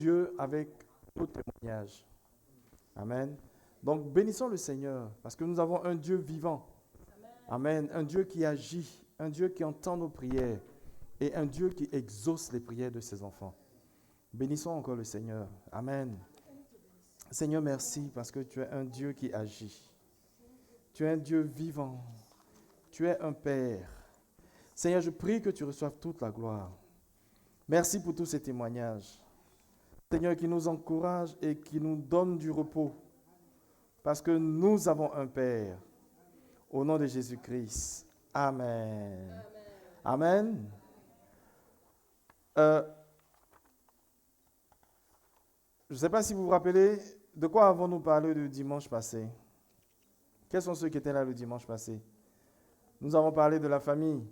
Dieu avec nos témoignages. Amen. Donc bénissons le Seigneur parce que nous avons un Dieu vivant. Amen. Un Dieu qui agit, un Dieu qui entend nos prières et un Dieu qui exauce les prières de ses enfants. Bénissons encore le Seigneur. Amen. Seigneur, merci parce que tu es un Dieu qui agit. Tu es un Dieu vivant. Tu es un Père. Seigneur, je prie que tu reçoives toute la gloire. Merci pour tous ces témoignages. Seigneur, qui nous encourage et qui nous donne du repos. Parce que nous avons un Père. Au nom de Jésus-Christ. Amen. Amen. Je ne sais pas si vous vous rappelez, de quoi avons-nous parlé le dimanche passé? Quels sont ceux qui étaient là le dimanche passé? Nous avons parlé de la famille.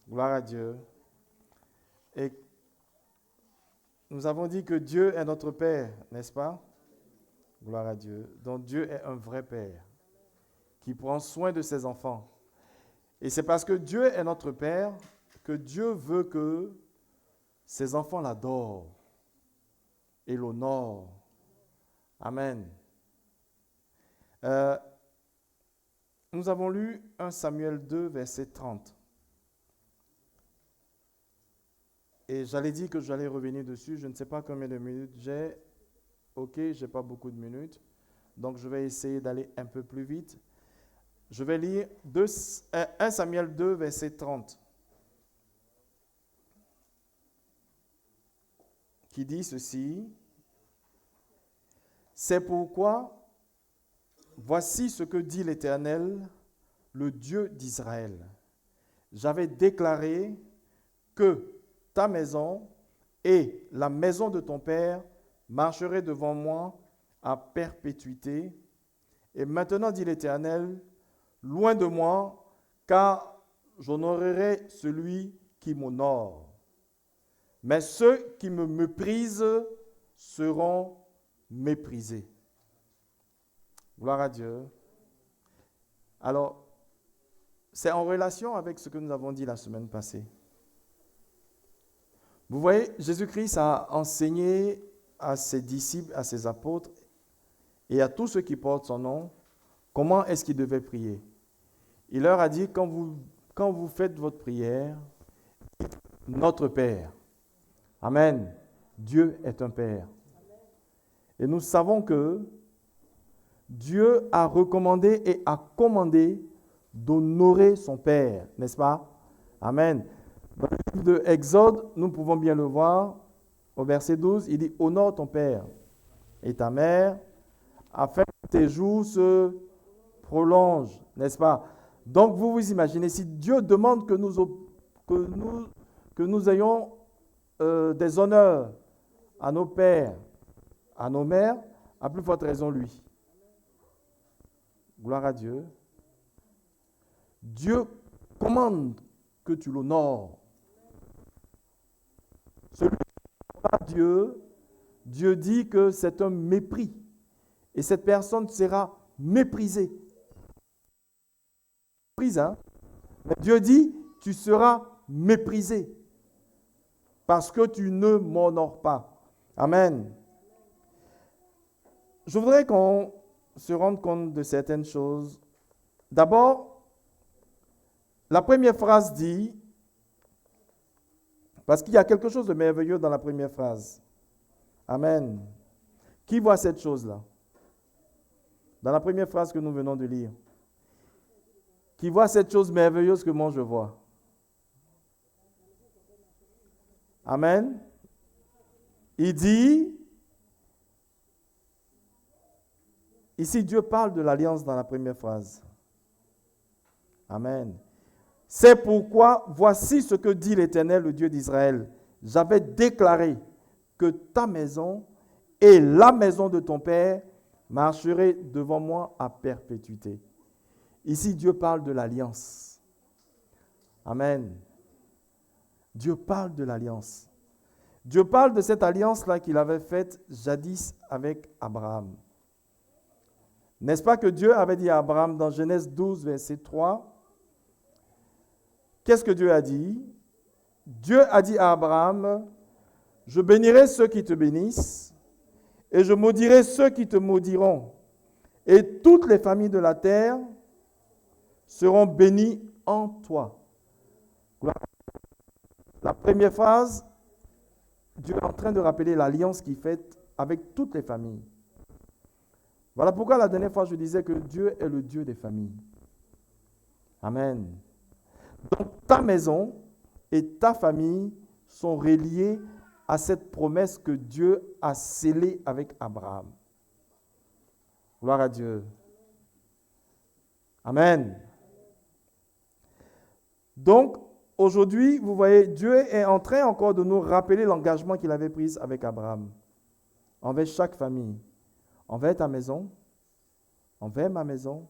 Gloire à Dieu. Et nous avons dit que Dieu est notre Père, n'est-ce pas? Gloire à Dieu. Donc Dieu est un vrai Père qui prend soin de ses enfants. Et c'est parce que Dieu est notre Père que Dieu veut que ses enfants l'adorent et l'honorent. Amen. Nous avons lu 1 Samuel 2, verset 30. Et j'allais dire que j'allais revenir dessus. Je ne sais pas combien de minutes j'ai. Ok, je n'ai pas beaucoup de minutes. Donc, je vais essayer d'aller un peu plus vite. Je vais lire 1 Samuel 2, verset 30. Qui dit ceci. C'est pourquoi, voici ce que dit l'Éternel, le Dieu d'Israël. J'avais déclaré que ta maison et la maison de ton père marcheraient devant moi à perpétuité. Et maintenant, dit l'Éternel, loin de moi, car j'honorerai celui qui m'honore. Mais ceux qui me méprisent seront méprisés. Gloire à Dieu. Alors, c'est en relation avec ce que nous avons dit la semaine passée. Vous voyez, Jésus-Christ a enseigné à ses disciples, à ses apôtres et à tous ceux qui portent son nom, comment est-ce qu'ils devaient prier. Il leur a dit, quand vous faites votre prière, notre Père. Amen. Dieu est un Père. Et nous savons que Dieu a recommandé et a commandé d'honorer son Père, n'est-ce pas? Amen. Dans le livre de Exode, nous pouvons bien le voir, au verset 12, il dit « Honore ton père et ta mère, afin que tes jours se prolongent. » N'est-ce pas? Donc, vous vous imaginez, si Dieu demande que nous ayons des honneurs à nos pères, à nos mères, à plus forte raison lui. Gloire à Dieu. Dieu commande que tu l'honores. Celui qui honore pas Dieu, Dieu dit que c'est un mépris. Et cette personne sera méprisée. Hein? Mais Dieu dit, tu seras méprisé. Parce que tu ne m'honores pas. Amen. Je voudrais qu'on se rende compte de certaines choses. D'abord, la première phrase dit, parce qu'il y a quelque chose de merveilleux dans la première phrase. Amen. Qui voit cette chose-là? Dans la première phrase que nous venons de lire. Qui voit cette chose merveilleuse que moi je vois? Amen. Il dit, ici Dieu parle de l'alliance dans la première phrase. Amen. C'est pourquoi, voici ce que dit l'Éternel, le Dieu d'Israël. J'avais déclaré que ta maison et la maison de ton père marcheraient devant moi à perpétuité. Ici, Dieu parle de l'alliance. Amen. Dieu parle de l'alliance. Dieu parle de cette alliance-là qu'il avait faite jadis avec Abraham. N'est-ce pas que Dieu avait dit à Abraham dans Genèse 12, verset 3, qu'est-ce que Dieu a dit? Dieu a dit à Abraham, Je bénirai ceux qui te bénissent, et je maudirai ceux qui te maudiront. Et toutes les familles de la terre seront bénies en toi. La première phrase, Dieu est en train de rappeler l'alliance qu'il fait avec toutes les familles. Voilà pourquoi la dernière fois je disais que Dieu est le Dieu des familles. Amen. Donc ta maison et ta famille sont reliées à cette promesse que Dieu a scellée avec Abraham. Gloire à Dieu. Amen. Donc, aujourd'hui, vous voyez, Dieu est en train encore de nous rappeler l'engagement qu'il avait pris avec Abraham, envers chaque famille, envers ta maison, envers ma maison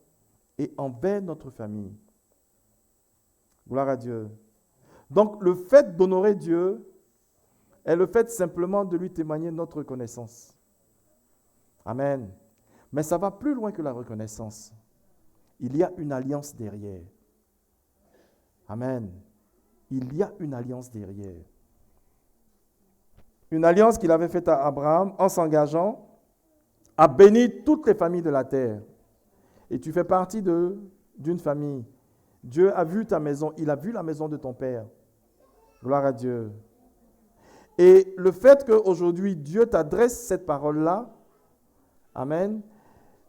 et envers notre famille. Gloire à Dieu. Donc, le fait d'honorer Dieu est le fait simplement de lui témoigner notre reconnaissance. Amen. Mais ça va plus loin que la reconnaissance. Il y a une alliance derrière. Amen. Il y a une alliance derrière. Une alliance qu'il avait faite à Abraham en s'engageant à bénir toutes les familles de la terre. Et tu fais partie d'une famille. Dieu a vu ta maison, il a vu la maison de ton père. Gloire à Dieu. Et le fait qu'aujourd'hui Dieu t'adresse cette parole-là, amen,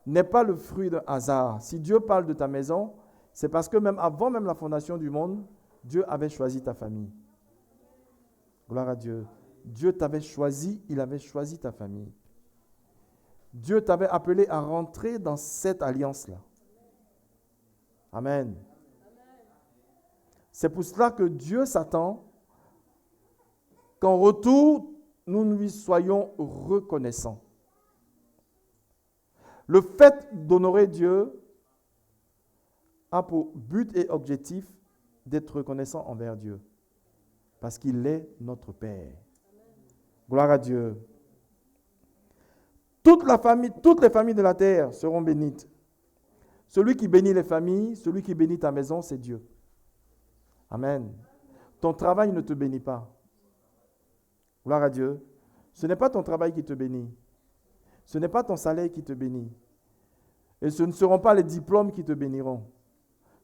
n'est pas le fruit d'un hasard. Si Dieu parle de ta maison, c'est parce que même avant même la fondation du monde, Dieu avait choisi ta famille. Gloire à Dieu. Dieu t'avait choisi, il avait choisi ta famille. Dieu t'avait appelé à rentrer dans cette alliance-là. Amen. C'est pour cela que Dieu s'attend qu'en retour, nous lui soyons reconnaissants. Le fait d'honorer Dieu a pour but et objectif d'être reconnaissant envers Dieu, parce qu'il est notre Père. Gloire à Dieu. Toutes les familles de la terre seront bénites. Celui qui bénit les familles, celui qui bénit ta maison, c'est Dieu. Amen. Ton travail ne te bénit pas. Gloire à Dieu. Ce n'est pas ton travail qui te bénit. Ce n'est pas ton salaire qui te bénit. Et ce ne seront pas les diplômes qui te béniront.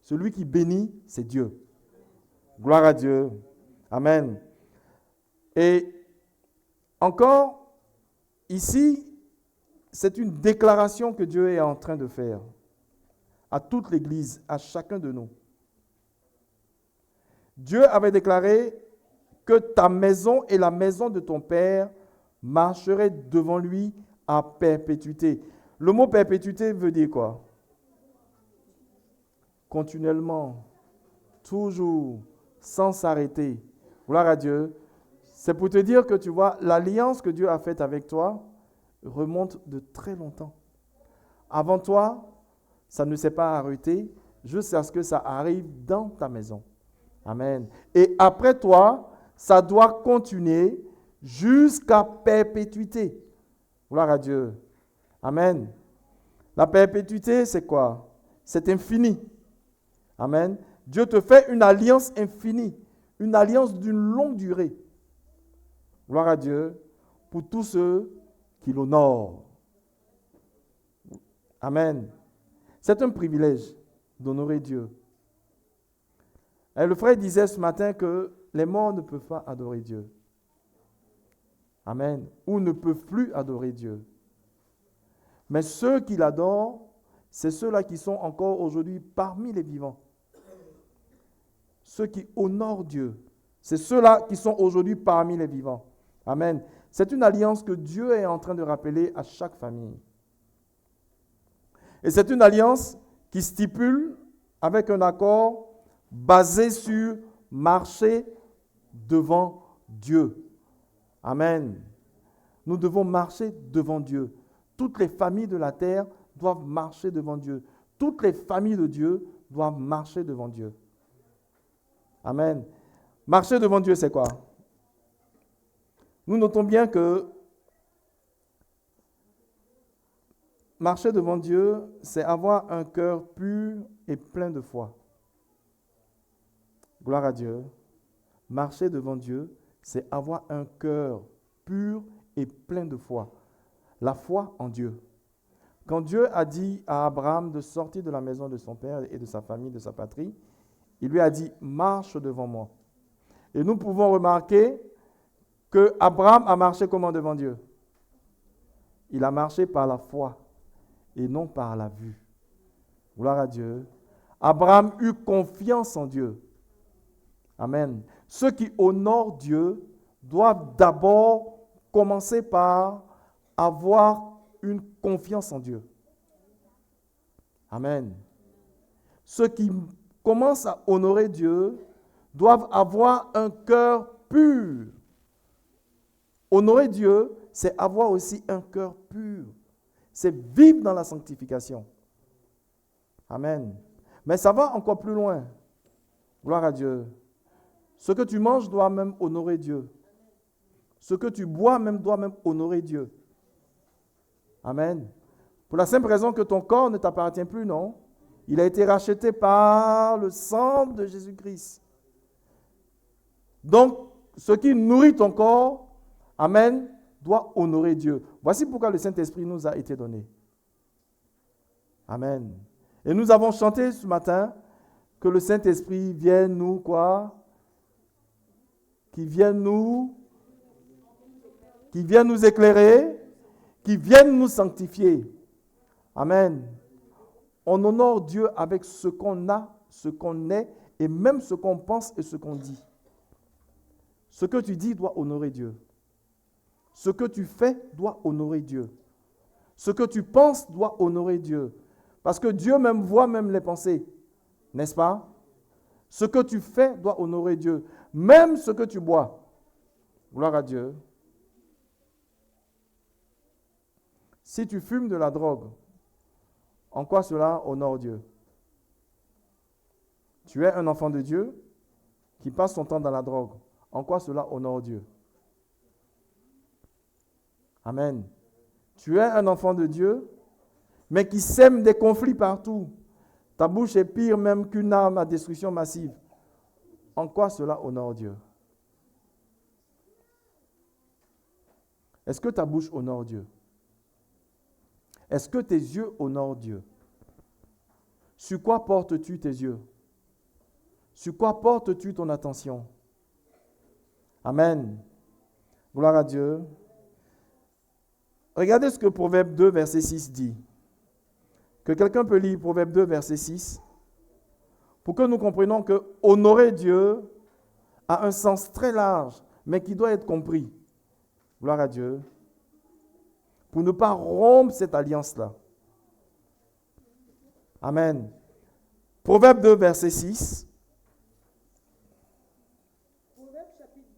Celui qui bénit, c'est Dieu. Gloire à Dieu. Amen. Et encore, ici, c'est une déclaration que Dieu est en train de faire à toute l'Église, à chacun de nous. Dieu avait déclaré que ta maison et la maison de ton Père marcheraient devant lui à perpétuité. Le mot perpétuité veut dire quoi? Continuellement, toujours, sans s'arrêter. Gloire à Dieu. C'est pour te dire que tu vois, l'alliance que Dieu a faite avec toi remonte de très longtemps. Avant toi, ça ne s'est pas arrêté jusqu'à ce que ça arrive dans ta maison. Amen. Et après toi, ça doit continuer jusqu'à perpétuité. Gloire à Dieu. Amen. La perpétuité, c'est quoi? C'est infini. Amen. Dieu te fait une alliance infinie, une alliance d'une longue durée. Gloire à Dieu pour tous ceux qui l'honorent. Amen. C'est un privilège d'honorer Dieu. Et le frère disait ce matin que les morts ne peuvent pas adorer Dieu. Amen. Ou ne peuvent plus adorer Dieu. Mais ceux qui l'adorent, c'est ceux-là qui sont encore aujourd'hui parmi les vivants. Ceux qui honorent Dieu, c'est ceux-là qui sont aujourd'hui parmi les vivants. Amen. C'est une alliance que Dieu est en train de rappeler à chaque famille. Et c'est une alliance qui stipule avec un accord basé sur marcher devant Dieu. Amen. Nous devons marcher devant Dieu. Toutes les familles de la terre doivent marcher devant Dieu. Toutes les familles de Dieu doivent marcher devant Dieu. Amen. Marcher devant Dieu, c'est quoi? Nous notons bien que marcher devant Dieu, c'est avoir un cœur pur et plein de foi. Gloire à Dieu. Marcher devant Dieu, c'est avoir un cœur pur et plein de foi. La foi en Dieu. Quand Dieu a dit à Abraham de sortir de la maison de son père et de sa famille, de sa patrie, il lui a dit, marche devant moi. Et nous pouvons remarquer que Abraham a marché comment devant Dieu? Il a marché par la foi et non par la vue. Gloire à Dieu. Abraham eut confiance en Dieu. Amen. Ceux qui honorent Dieu doivent d'abord commencer par avoir une confiance en Dieu. Amen. Ceux qui commencent à honorer Dieu doivent avoir un cœur pur. Honorer Dieu, c'est avoir aussi un cœur pur. C'est vivre dans la sanctification. Amen. Mais ça va encore plus loin. Gloire à Dieu. Ce que tu manges doit même honorer Dieu. Ce que tu bois même doit même honorer Dieu. Amen. Pour la simple raison que ton corps ne t'appartient plus, non? Il a été racheté par le sang de Jésus-Christ. Donc, ce qui nourrit ton corps, amen, doit honorer Dieu. Voici pourquoi le Saint-Esprit nous a été donné. Amen. Et nous avons chanté ce matin que le Saint-Esprit vienne nous, quoi? Qui vienne nous éclairer, qui vienne nous sanctifier. Amen. On honore Dieu avec ce qu'on a, ce qu'on est, et même ce qu'on pense et ce qu'on dit. Ce que tu dis doit honorer Dieu. Ce que tu fais doit honorer Dieu. Ce que tu penses doit honorer Dieu. Parce que Dieu même voit même les pensées. N'est-ce pas? Ce que tu fais doit honorer Dieu. Même ce que tu bois. Gloire à Dieu. Si tu fumes de la drogue, en quoi cela honore Dieu? Tu es un enfant de Dieu qui passe son temps dans la drogue. En quoi cela honore Dieu? Amen. Tu es un enfant de Dieu, mais qui sème des conflits partout. Ta bouche est pire même qu'une arme à destruction massive. En quoi cela honore Dieu? Est-ce que ta bouche honore Dieu? Est-ce que tes yeux honorent Dieu? Sur quoi portes-tu tes yeux? Sur quoi portes-tu ton attention? Amen. Gloire à Dieu. Regardez ce que Proverbe 2, verset 6 dit. Que quelqu'un peut lire Proverbe 2, verset 6, pour que nous comprenions que honorer Dieu a un sens très large, mais qui doit être compris. Gloire à Dieu. Pour ne pas rompre cette alliance-là. Amen. Proverbe 2, verset 6. Proverbe chapitre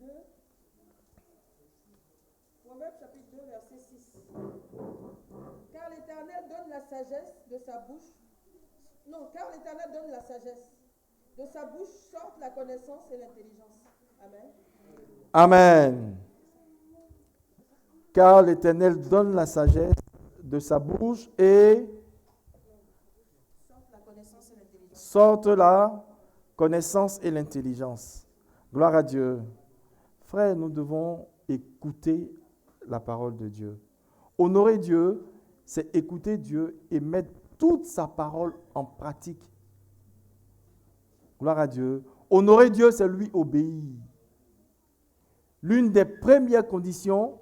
2, verset 6. Car l'Éternel donne la sagesse de sa bouche. Non, car l'Éternel donne la sagesse. De sa bouche sortent la connaissance et l'intelligence. Amen. Amen. Car l'Éternel donne la sagesse de sa bouche et sortent la connaissance et l'intelligence. Gloire à Dieu. Frères, nous devons écouter la parole de Dieu. Honorer Dieu, c'est écouter Dieu et mettre toute sa parole en pratique. Gloire à Dieu. Honorer Dieu, c'est lui obéir. L'une des premières conditions,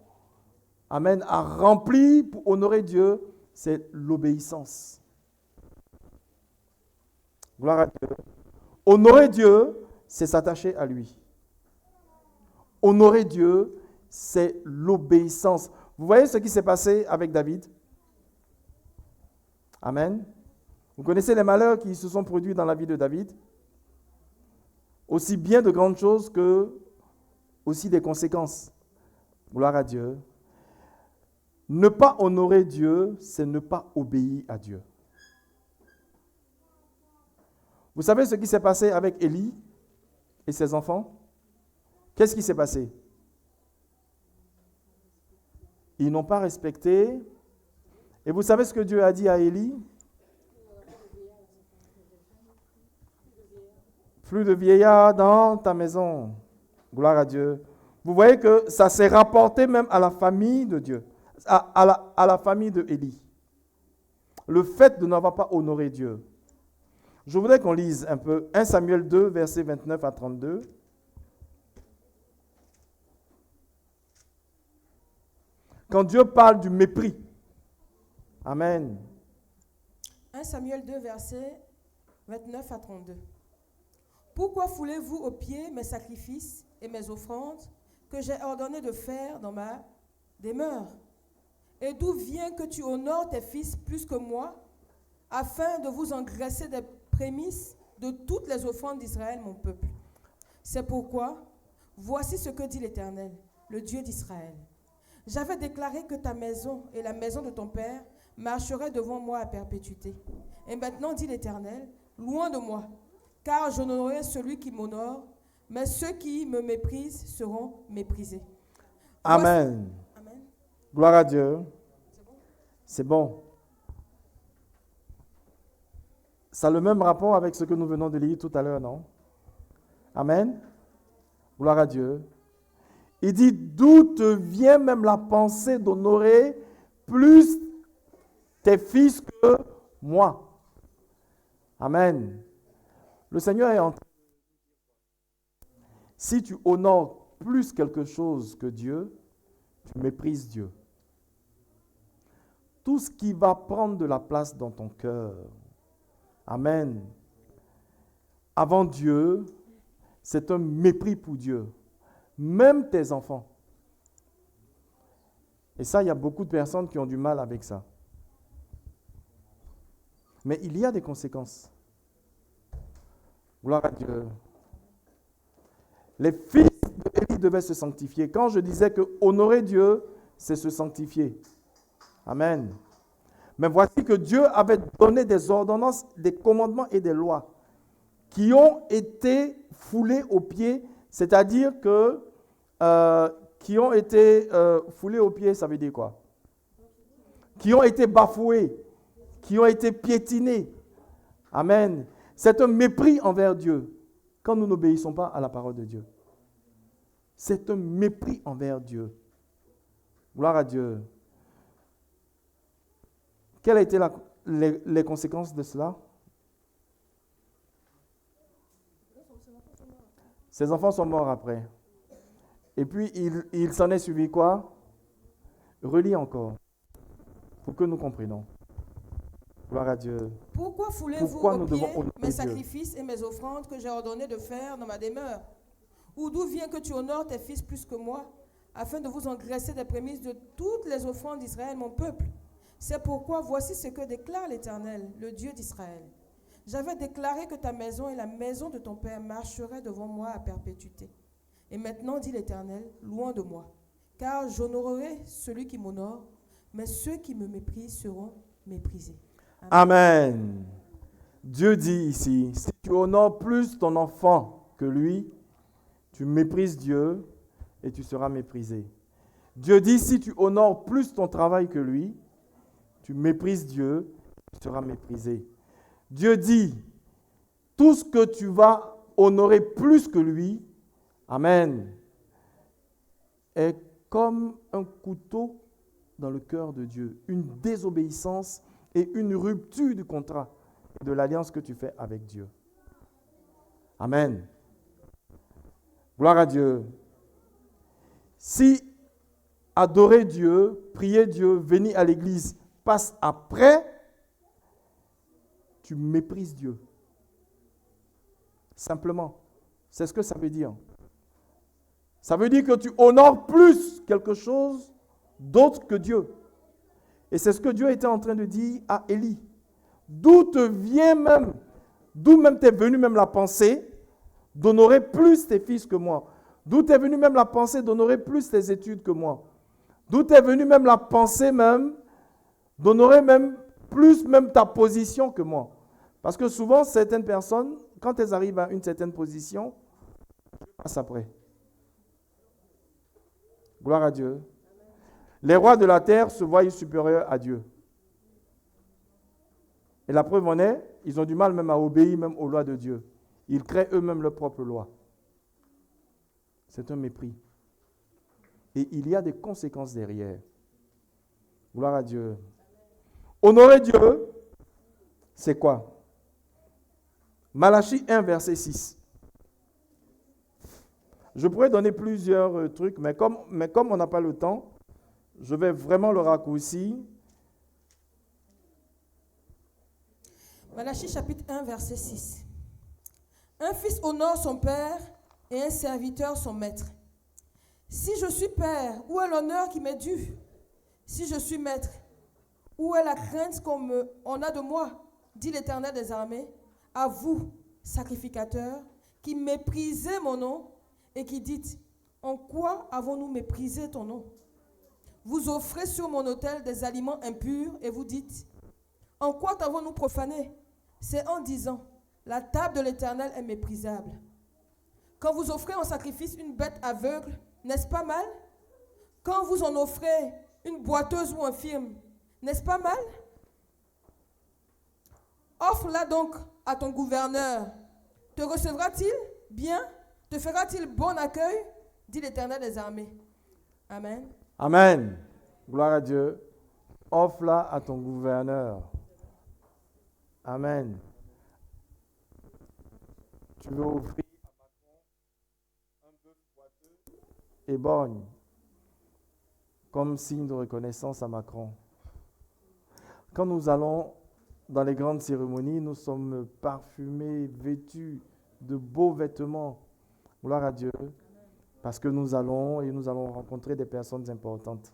amen, à remplir pour honorer Dieu, c'est l'obéissance. Gloire à Dieu. Honorer Dieu, c'est s'attacher à lui. Honorer Dieu, c'est l'obéissance. Vous voyez ce qui s'est passé avec David? Amen. Vous connaissez les malheurs qui se sont produits dans la vie de David? Aussi bien de grandes choses que aussi des conséquences. Gloire à Dieu. Ne pas honorer Dieu, c'est ne pas obéir à Dieu. Vous savez ce qui s'est passé avec Élie et ses enfants? Qu'est-ce qui s'est passé? Ils n'ont pas respecté. Et vous savez ce que Dieu a dit à Élie? Plus de vieillards dans ta maison. Gloire à Dieu. Vous voyez que ça s'est rapporté même à la famille de Dieu, à la famille de Élie. Le fait de n'avoir pas honoré Dieu. Je voudrais qu'on lise un peu 1 Samuel 2, versets 29 à 32. Quand Dieu parle du mépris. Amen. 1 Samuel 2, versets 29 à 32. Pourquoi foulez-vous aux pieds mes sacrifices et mes offrandes que j'ai ordonné de faire dans ma demeure? Et d'où vient que tu honores tes fils plus que moi, afin de vous engraisser des prémices de toutes les offrandes d'Israël, mon peuple? C'est pourquoi, voici ce que dit l'Éternel, le Dieu d'Israël. J'avais déclaré que ta maison et la maison de ton père marcheraient devant moi à perpétuité. Et maintenant, dit l'Éternel, loin de moi, car j'honorerai celui qui m'honore, mais ceux qui me méprisent seront méprisés. Amen. Amen. Gloire à Dieu. C'est bon. Ça a le même rapport avec ce que nous venons de lire tout à l'heure, non? Amen. Gloire à Dieu. Il dit, d'où te vient même la pensée d'honorer plus tes fils que moi? Amen. Le Seigneur est en train. Si tu honores plus quelque chose que Dieu, tu méprises Dieu. Tout ce qui va prendre de la place dans ton cœur, amen, avant Dieu, c'est un mépris pour Dieu. Même tes enfants. Et ça, il y a beaucoup de personnes qui ont du mal avec ça. Mais il y a des conséquences. Gloire à Dieu. Les fils d'Élie devaient se sanctifier. Quand je disais que honorer Dieu, c'est se sanctifier. Amen. Mais voici que Dieu avait donné des ordonnances, des commandements et des lois qui ont été foulés aux pieds, c'est-à-dire que qui ont été foulés aux pieds, ça veut dire quoi? Qui ont été bafoués, qui ont été piétinés. Amen. C'est un mépris envers Dieu quand nous n'obéissons pas à la parole de Dieu. C'est un mépris envers Dieu. Gloire à Dieu. Quelles étaient les conséquences de cela? Ses enfants sont morts après. Et puis, il s'en est suivi quoi? Relis encore, pour que nous comprenions. Gloire à Dieu. Pourquoi foulez-vous aux pieds mes sacrifices et mes offrandes que j'ai ordonné de faire dans ma demeure? Ou d'où vient que tu honores tes fils plus que moi, afin de vous engraisser des prémices de toutes les offrandes d'Israël, mon peuple? C'est pourquoi voici ce que déclare l'Éternel, le Dieu d'Israël. J'avais déclaré que ta maison et la maison de ton père marcheraient devant moi à perpétuité. Et maintenant, dit l'Éternel, loin de moi, car j'honorerai celui qui m'honore, mais ceux qui me méprisent seront méprisés. Amen. Amen. Dieu dit ici, si tu honores plus ton enfant que lui, tu méprises Dieu et tu seras méprisé. Dieu dit, si tu honores plus ton travail que lui, tu méprises Dieu, tu seras méprisé. Dieu dit, tout ce que tu vas honorer plus que lui, amen, est comme un couteau dans le cœur de Dieu, une désobéissance et une rupture du contrat, de l'alliance que tu fais avec Dieu. Amen. Gloire à Dieu. Si adorer Dieu, prier Dieu, venir à l'église passe après, tu méprises Dieu. Simplement. C'est ce que ça veut dire. Ça veut dire que tu honores plus quelque chose d'autre que Dieu. Et c'est ce que Dieu était en train de dire à Élie. D'où t'est venue même la pensée d'honorer plus tes fils que moi. D'où t'est venue même la pensée d'honorer plus tes études que moi. D'où t'est venue même la pensée même d'honorer même plus même ta position que moi. Parce que souvent, certaines personnes, quand elles arrivent à une certaine position, elles passent après. Gloire à Dieu. Les rois de la terre se voient supérieurs à Dieu. Et la preuve en est, ils ont du mal même à obéir même aux lois de Dieu. Ils créent eux-mêmes leurs propres lois. C'est un mépris. Et il y a des conséquences derrière. Gloire à Dieu. Honorer Dieu, c'est quoi? Malachie 1, verset 6. Je pourrais donner plusieurs trucs, mais comme on n'a pas le temps, je vais vraiment le raccourcir. Malachie chapitre 1, verset 6. Un fils honore son père et un serviteur son maître. Si je suis père, où est l'honneur qui m'est dû? Si je suis maître, où est la crainte qu'on a de moi? Dit l'Éternel des armées. À vous, sacrificateurs, qui méprisez mon nom et qui dites, en quoi avons-nous méprisé ton nom? Vous offrez sur mon autel des aliments impurs et vous dites, en quoi t'avons-nous profané? C'est en disant, la table de l'Éternel est méprisable. Quand vous offrez en sacrifice une bête aveugle, n'est-ce pas mal? Quand vous en offrez une boiteuse ou infirme, n'est-ce pas mal? Offre-la donc à ton gouverneur. Te recevra-t-il bien? Te fera-t-il bon accueil? Dit l'Éternel des armées. Amen. Amen. Gloire à Dieu. Offre-la à ton gouverneur. Amen. Tu veux offrir à Macron un bœuf boiteux et borgne comme signe de reconnaissance à Macron. Quand nous allons dans les grandes cérémonies, nous sommes parfumés, vêtus de beaux vêtements. Gloire à Dieu. Parce que nous allons rencontrer des personnes importantes.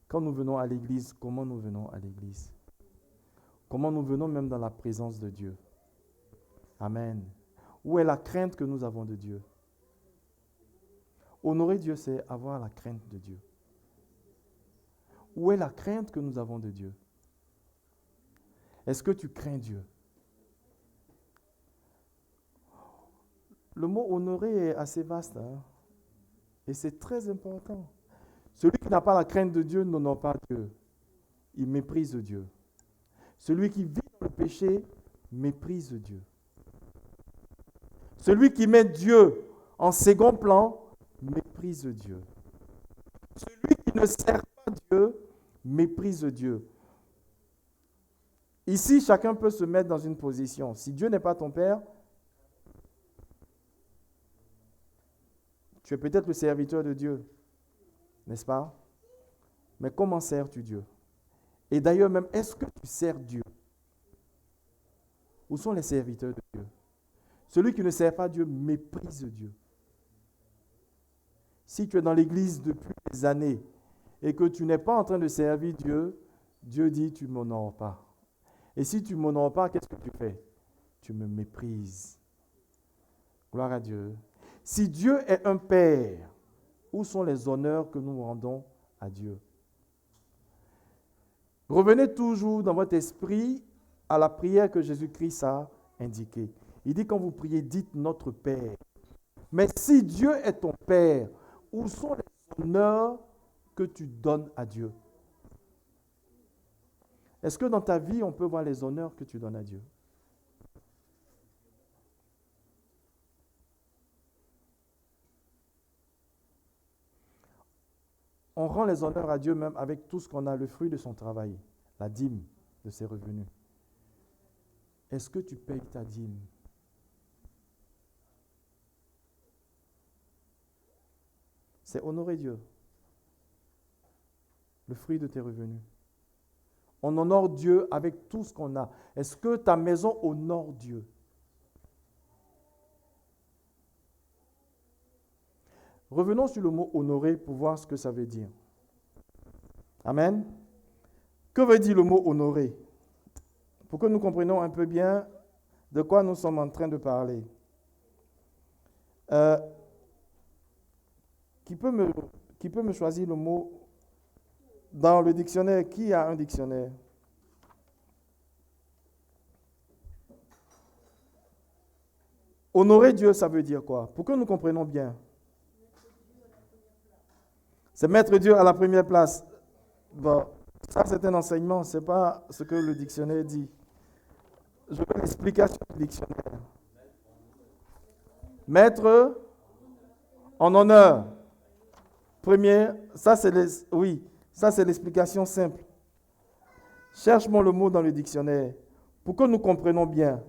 Quand nous venons à l'église, comment nous venons à l'église? Comment nous venons même dans la présence de Dieu? Amen. Où est la crainte que nous avons de Dieu? Honorer Dieu, c'est avoir la crainte de Dieu. Où est la crainte que nous avons de Dieu? Est-ce que tu crains Dieu? Le mot honorer est assez vaste, hein? Et c'est très important. Celui qui n'a pas la crainte de Dieu n'honore pas Dieu. Il méprise Dieu. Celui qui vit dans le péché méprise Dieu. Celui qui met Dieu en second plan méprise Dieu. Celui qui ne sert pas Dieu méprise Dieu. Ici, chacun peut se mettre dans une position. Si Dieu n'est pas ton Père, tu es peut-être le serviteur de Dieu, n'est-ce pas? Mais comment sers-tu Dieu? Et d'ailleurs même, est-ce que tu sers Dieu? Où sont les serviteurs de Dieu? Celui qui ne sert pas Dieu méprise Dieu. Si tu es dans l'église depuis des années et que tu n'es pas en train de servir Dieu, Dieu dit, tu ne m'honores pas. Et si tu ne m'honores pas, qu'est-ce que tu fais? Tu me méprises. Gloire à Dieu. Si Dieu est un Père, où sont les honneurs que nous rendons à Dieu? Revenez toujours dans votre esprit à la prière que Jésus-Christ a indiquée. Il dit quand vous priez, dites notre Père. Mais si Dieu est ton Père, où sont les honneurs que tu donnes à Dieu? Est-ce que dans ta vie, on peut voir les honneurs que tu donnes à Dieu? On rend les honneurs à Dieu même avec tout ce qu'on a, le fruit de son travail, la dîme de ses revenus. Est-ce que tu payes ta dîme? C'est honorer Dieu, le fruit de tes revenus. On honore Dieu avec tout ce qu'on a. Est-ce que ta maison honore Dieu? Revenons sur le mot honorer pour voir ce que ça veut dire. Amen. Que veut dire le mot honorer? Pour que nous comprenions un peu bien de quoi nous sommes en train de parler. Qui peut me choisir le mot dans le dictionnaire? Qui a un dictionnaire? Honorer Dieu, ça veut dire quoi? Pour que nous comprenions bien. C'est mettre Dieu à la première place. Bon, ça c'est un enseignement, ce n'est pas ce que le dictionnaire dit. Je veux l'explication du dictionnaire. Mettre en honneur. Première, ça c'est l'explication simple. Cherche-moi le mot dans le dictionnaire pour que nous comprenions bien.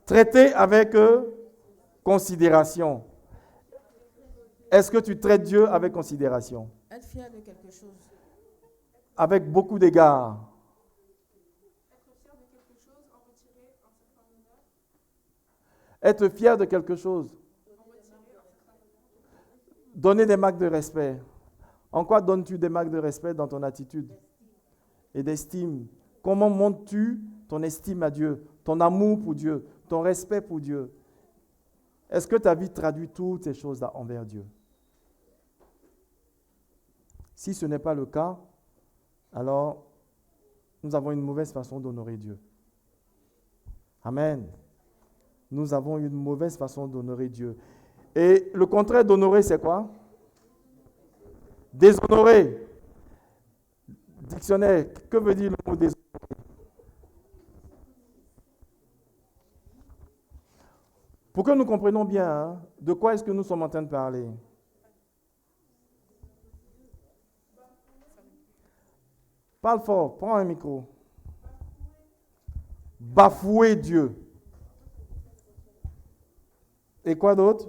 Traiter avec considération. Est-ce que tu traites Dieu avec considération? Être fier de quelque chose. Avec beaucoup d'égards. Être fier de quelque chose. Donner des marques de respect. En quoi donnes-tu des marques de respect dans ton attitude et d'estime? Comment montres-tu ton estime à Dieu, ton amour pour Dieu, ton respect pour Dieu? Est-ce que ta vie traduit toutes ces choses-là envers Dieu? Si ce n'est pas le cas, alors nous avons une mauvaise façon d'honorer Dieu. Amen. Nous avons une mauvaise façon d'honorer Dieu. Et le contraire d'honorer, c'est quoi? Déshonorer. Dictionnaire, que veut dire le mot déshonorer? Pour que nous comprenions bien, de quoi est-ce que nous sommes en train de parler? Parle fort, prends un micro. Bafouer Dieu. Et quoi d'autre?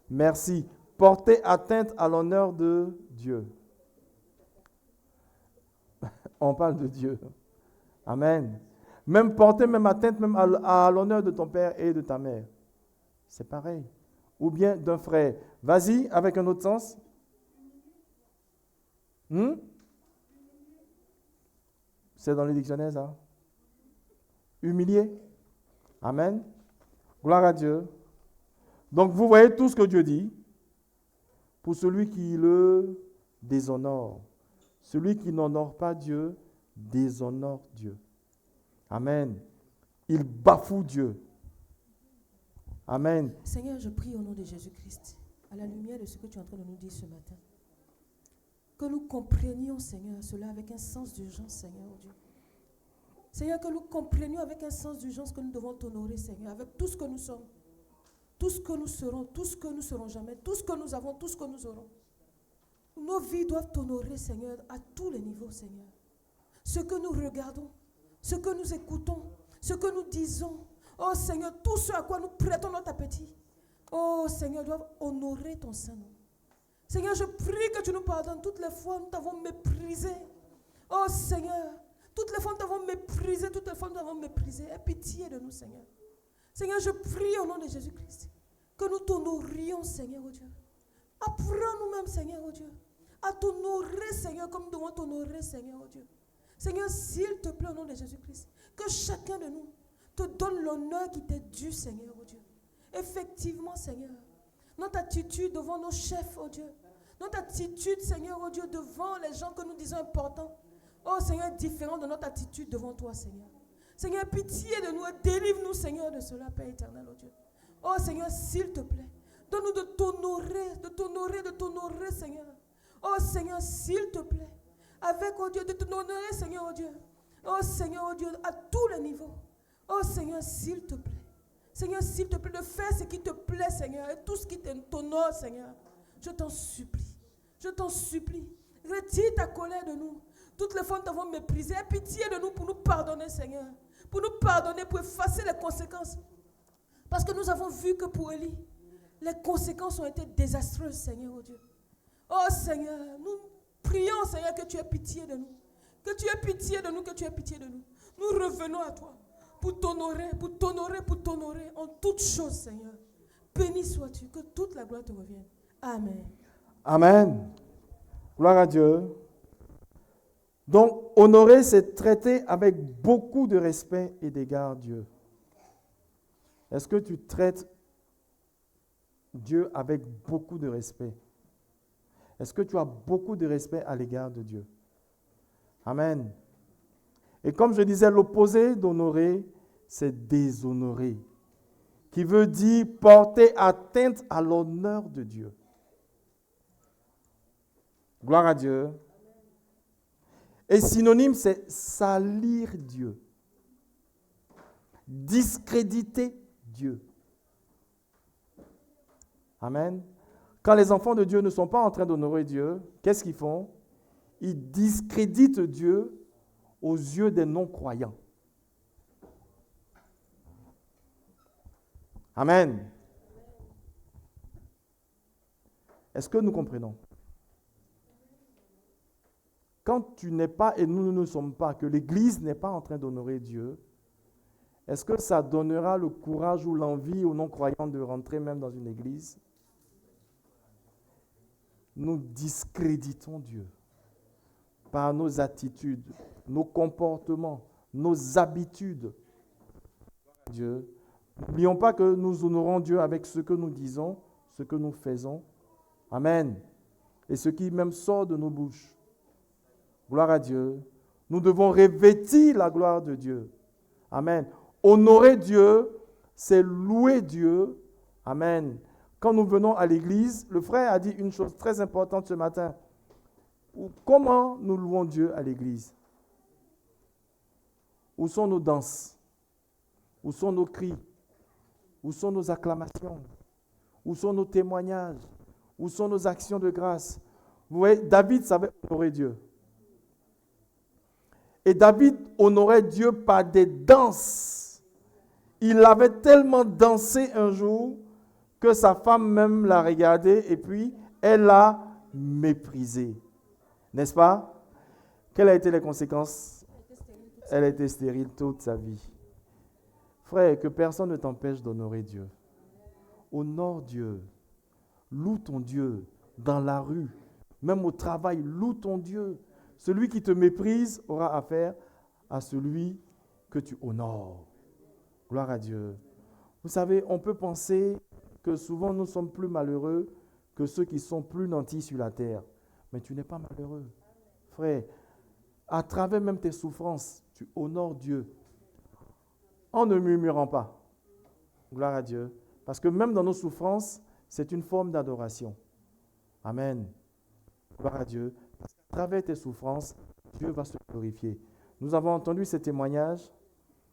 Merci. Porter atteinte à l'honneur de Dieu. On parle de Dieu. Amen. Même porter même atteinte même à l'honneur de ton père et de ta mère. C'est pareil. Ou bien d'un frère. Vas-y, avec un autre sens. C'est dans le dictionnaire, ça. Humilier. Amen. Gloire à Dieu. Donc, vous voyez tout ce que Dieu dit. Pour celui qui le déshonore. Celui qui n'honore pas Dieu, déshonore Dieu. Amen. Il bafoue Dieu. Amen. Seigneur, je prie au nom de Jésus-Christ, à la lumière de ce que tu es en train de nous dire ce matin, que nous comprenions, Seigneur, cela avec un sens d'urgence, Seigneur, oh Dieu. Seigneur, que nous comprenions avec un sens d'urgence que nous devons t'honorer, Seigneur, avec tout ce que nous sommes, tout ce que nous serons, tout ce que nous serons jamais, tout ce que nous avons, tout ce que nous aurons. Nos vies doivent t'honorer, Seigneur, à tous les niveaux, Seigneur. Ce que nous regardons, ce que nous écoutons, ce que nous disons, oh Seigneur, tout ce à quoi nous prêtons notre appétit, oh Seigneur, doivent honorer ton Saint-Nom. Seigneur, je prie que tu nous pardonnes toutes les fois où nous t'avons méprisé. Oh Seigneur, toutes les fois où nous t'avons méprisé, toutes les fois où nous t'avons méprisé. Aie pitié de nous, Seigneur. Seigneur, je prie au nom de Jésus-Christ que nous t'honorions, Seigneur, oh Dieu. Apprends nous-mêmes, Seigneur, oh Dieu, à t'honorer, Seigneur, comme nous devons t'honorer, Seigneur, oh Dieu. Seigneur, s'il te plaît, au nom de Jésus-Christ, que chacun de nous te donne l'honneur qui t'est dû, Seigneur, oh Dieu. Effectivement, Seigneur, notre attitude devant nos chefs, oh Dieu, notre attitude, Seigneur, oh Dieu, devant les gens que nous disons importants, oh Seigneur, différent de notre attitude devant toi, Seigneur. Seigneur, pitié de nous et délivre-nous, Seigneur, de cela, Père éternel, oh Dieu. Oh Seigneur, s'il te plaît, donne-nous de t'honorer, Seigneur. Oh Seigneur, s'il te plaît, avec, oh Dieu, de t'honorer, Seigneur, oh Dieu. Oh Seigneur, oh Dieu, à tous les niveaux. Oh Seigneur, s'il te plaît. Seigneur, s'il te plaît, de faire ce qui te plaît, Seigneur, et tout ce qui t'honore, Seigneur. Je t'en supplie. Je t'en supplie. Retire ta colère de nous. Toutes les fois nous t'avons méprisé. Aie pitié de nous pour nous pardonner, Seigneur. Pour nous pardonner, pour effacer les conséquences. Parce que nous avons vu que pour Élie, les conséquences ont été désastreuses, Seigneur, oh Dieu. Oh Seigneur, nous prions, Seigneur, que tu aies pitié de nous. Que tu aies pitié de nous, que tu aies pitié de nous. Nous revenons à toi pour t'honorer en toutes choses, Seigneur. Béni sois-tu, que toute la gloire te revienne. Amen. Amen. Gloire à Dieu. Donc, honorer, c'est traiter avec beaucoup de respect et d'égard Dieu. Est-ce que tu traites Dieu avec beaucoup de respect? Est-ce que tu as beaucoup de respect à l'égard de Dieu? Amen. Et comme je disais, l'opposé d'honorer, c'est déshonorer, qui veut dire porter atteinte à l'honneur de Dieu. Gloire à Dieu. Et synonyme, c'est salir Dieu, discréditer Dieu. Amen. Quand les enfants de Dieu ne sont pas en train d'honorer Dieu, qu'est-ce qu'ils font? Ils discréditent Dieu aux yeux des non-croyants. Amen. Est-ce que nous comprenons? Quand tu n'es pas, et nous ne sommes pas, que l'Église n'est pas en train d'honorer Dieu, est-ce que ça donnera le courage ou l'envie aux non-croyants de rentrer même dans une église? Nous discréditons Dieu par nos attitudes, nos comportements, nos habitudes. Dieu. N'oublions pas que nous honorons Dieu avec ce que nous disons, ce que nous faisons. Amen. Et ce qui même sort de nos bouches. Gloire à Dieu. Nous devons revêtir la gloire de Dieu. Amen. Honorer Dieu, c'est louer Dieu. Amen. Quand nous venons à l'église, le frère a dit une chose très importante ce matin. Comment nous louons Dieu à l'église? Où sont nos danses? Où sont nos cris? Où sont nos acclamations? Où sont nos témoignages? Où sont nos actions de grâce? Vous voyez, David savait honorer Dieu. Et David honorait Dieu par des danses. Il avait tellement dansé un jour que sa femme même l'a regardé et puis elle l'a méprisé. N'est-ce pas? Quelles ont été les conséquences? Elle a été stérile toute sa vie. Frère, que personne ne t'empêche d'honorer Dieu. Honore Dieu. Loue ton Dieu dans la rue, même au travail, loue ton Dieu. Celui qui te méprise aura affaire à celui que tu honores. Gloire à Dieu. Vous savez, on peut penser que souvent nous sommes plus malheureux que ceux qui sont plus nantis sur la terre. Mais tu n'es pas malheureux. Frère, à travers même tes souffrances, tu honores Dieu. En ne murmurant pas. Gloire à Dieu. Parce que même dans nos souffrances, c'est une forme d'adoration. Amen. Gloire à Dieu. Parce qu'à travers tes souffrances, Dieu va se glorifier. Nous avons entendu ces témoignages.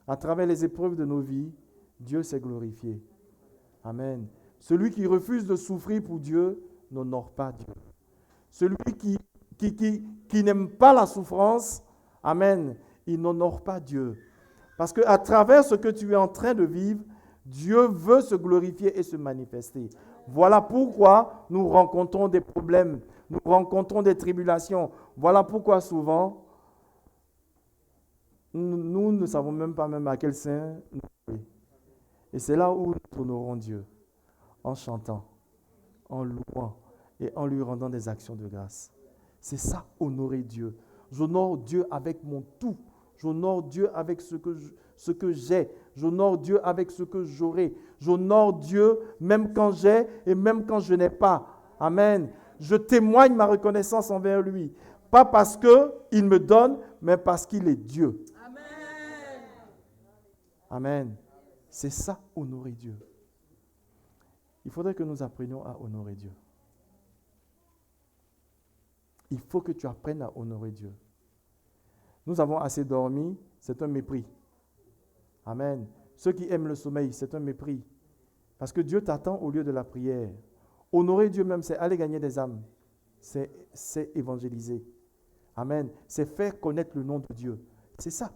À travers les épreuves de nos vies, Dieu s'est glorifié. Amen. Celui qui refuse de souffrir pour Dieu n'honore pas Dieu. Celui qui n'aime pas la souffrance, amen, il n'honore pas Dieu. Parce qu'à travers ce que tu es en train de vivre, Dieu veut se glorifier et se manifester. Voilà pourquoi nous rencontrons des problèmes, nous rencontrons des tribulations. Voilà pourquoi souvent, nous ne savons même pas à quel sein nous louer. Et c'est là où nous honorons Dieu, en chantant, en louant et en lui rendant des actions de grâce. C'est ça, honorer Dieu. J'honore Dieu avec mon tout. J'honore Dieu avec ce que j'ai. J'honore Dieu avec ce que j'aurai. J'honore Dieu même quand j'ai et même quand je n'ai pas. Amen. Je témoigne ma reconnaissance envers lui. Pas parce qu'il me donne, mais parce qu'il est Dieu. Amen. Amen. C'est ça, honorer Dieu. Il faudrait que nous apprenions à honorer Dieu. Il faut que tu apprennes à honorer Dieu. Nous avons assez dormi, c'est un mépris. Amen. Ceux qui aiment le sommeil, c'est un mépris. Parce que Dieu t'attend au lieu de la prière. Honorer Dieu même, c'est aller gagner des âmes. C'est évangéliser. Amen. C'est faire connaître le nom de Dieu. C'est ça.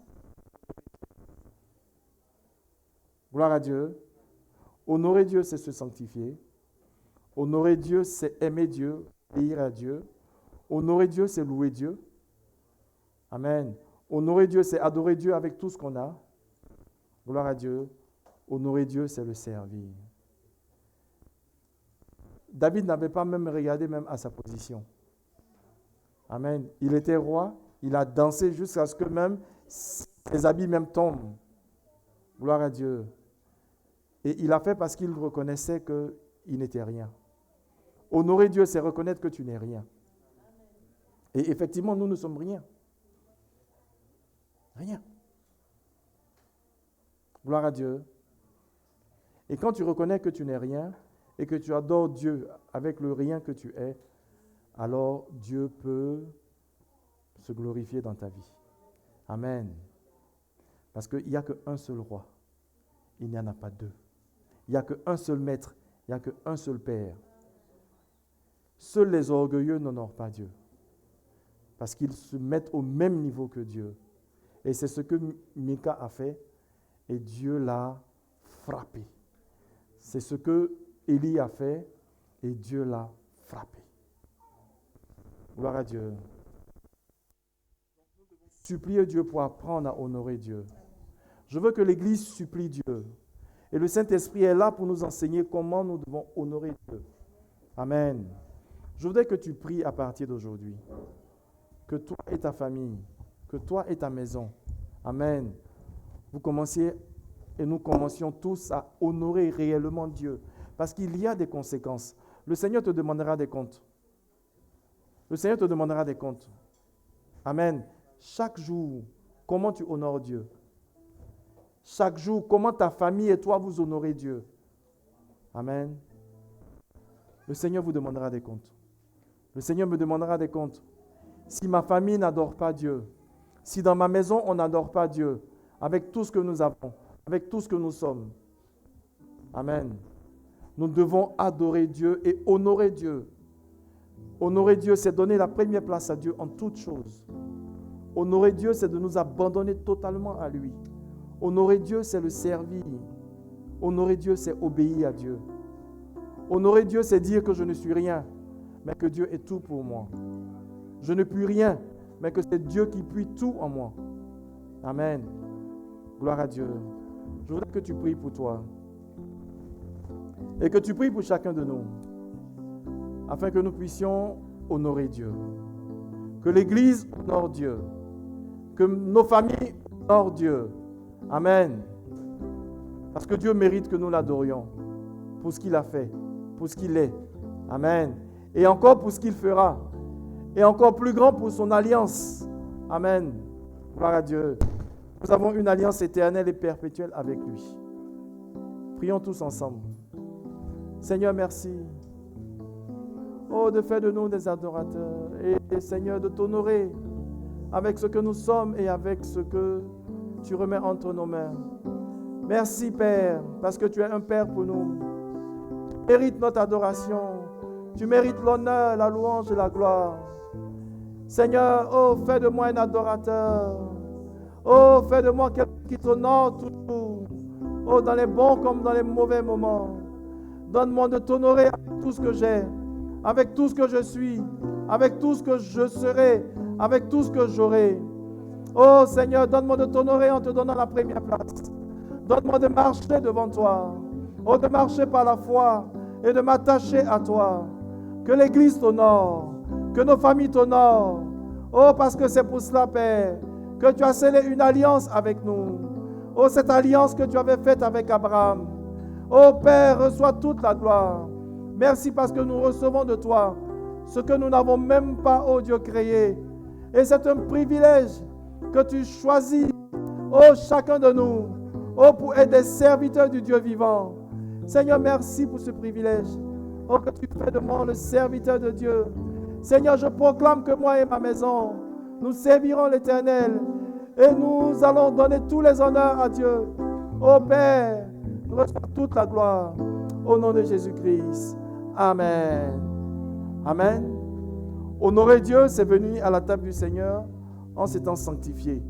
Gloire à Dieu. Honorer Dieu, c'est se sanctifier. Honorer Dieu, c'est aimer Dieu, obéir à Dieu. Honorer Dieu, c'est louer Dieu. Amen. Honorer Dieu, c'est adorer Dieu avec tout ce qu'on a. Gloire à Dieu. Honorer Dieu, c'est le servir. David n'avait pas même regardé même à sa position. Amen. Il était roi. Il a dansé jusqu'à ce que même ses habits même tombent. Gloire à Dieu. Et il a fait parce qu'il reconnaissait qu'il n'était rien. Honorer Dieu, c'est reconnaître que tu n'es rien. Et effectivement, nous ne sommes rien. Rien. Gloire à Dieu. Et quand tu reconnais que tu n'es rien et que tu adores Dieu avec le rien que tu es, alors Dieu peut se glorifier dans ta vie. Amen. Parce qu'il n'y a qu'un seul roi. Il n'y en a pas deux. Il n'y a qu'un seul maître. Il n'y a qu'un seul Père. Seuls les orgueilleux n'honorent pas Dieu. Parce qu'ils se mettent au même niveau que Dieu. Et c'est ce que Mika a fait. Et Dieu l'a frappé. C'est ce que Élie a fait. Et Dieu l'a frappé. Gloire à Dieu. Supplier Dieu pour apprendre à honorer Dieu. Je veux que l'Église supplie Dieu. Et le Saint-Esprit est là pour nous enseigner comment nous devons honorer Dieu. Amen. Je voudrais que tu pries à partir d'aujourd'hui. Que toi et ta famille, que toi et ta maison, amen, vous commenciez et nous commencions tous à honorer réellement Dieu. Parce qu'il y a des conséquences. Le Seigneur te demandera des comptes. Le Seigneur te demandera des comptes. Amen. Chaque jour, comment tu honores Dieu? Chaque jour, comment ta famille et toi vous honorez Dieu? Amen. Le Seigneur vous demandera des comptes. Le Seigneur me demandera des comptes. Si ma famille n'adore pas Dieu, si dans ma maison on n'adore pas Dieu, avec tout ce que nous avons, avec tout ce que nous sommes. Amen. Nous devons adorer Dieu et honorer Dieu. Honorer Dieu, c'est donner la première place à Dieu en toutes choses. Honorer Dieu, c'est de nous abandonner totalement à lui. Honorer Dieu, c'est le servir. Honorer Dieu, c'est obéir à Dieu. Honorer Dieu, c'est dire que je ne suis rien, mais que Dieu est tout pour moi. Je ne puis rien, mais que c'est Dieu qui puise tout en moi. Amen. Gloire à Dieu. Je voudrais que tu pries pour toi. Et que tu pries pour chacun de nous. Afin que nous puissions honorer Dieu. Que l'Église honore Dieu. Que nos familles honorent Dieu. Amen. Parce que Dieu mérite que nous l'adorions. Pour ce qu'il a fait. Pour ce qu'il est. Amen. Et encore pour ce qu'il fera. Et encore plus grand pour son alliance. Amen. Gloire à Dieu. Nous avons une alliance éternelle et perpétuelle avec lui. Prions tous ensemble. Seigneur, merci. Oh, de faire de nous des adorateurs. Et Seigneur, de t'honorer avec ce que nous sommes et avec ce que tu remets entre nos mains. Merci, Père, parce que tu es un Père pour nous. Tu mérites notre adoration. Tu mérites l'honneur, la louange et la gloire. Seigneur, oh, fais de moi un adorateur. Oh, fais de moi quelqu'un qui t'honore toujours. Oh, dans les bons comme dans les mauvais moments. Donne-moi de t'honorer avec tout ce que j'ai, avec tout ce que je suis, avec tout ce que je serai, avec tout ce que j'aurai. Oh Seigneur, donne-moi de t'honorer en te donnant la première place. Donne-moi de marcher devant toi. Oh, de marcher par la foi et de m'attacher à toi. Que l'Église t'honore, que nos familles t'honorent. Oh, parce que c'est pour cela, Père, que tu as scellé une alliance avec nous. Oh, cette alliance que tu avais faite avec Abraham. Oh, Père, reçois toute la gloire. Merci parce que nous recevons de toi ce que nous n'avons même pas, oh Dieu, créé. Et c'est un privilège que tu choisis, oh, chacun de nous, oh, pour être des serviteurs du Dieu vivant. Seigneur, merci pour ce privilège. Oh, que tu fais de moi le serviteur de Dieu. Seigneur, je proclame que moi et ma maison, nous servirons l'Éternel et nous allons donner tous les honneurs à Dieu. Oh Père, reçois toute la gloire au nom de Jésus-Christ. Amen. Amen. Honorer Dieu, c'est venir à la table du Seigneur en s'étant sanctifié.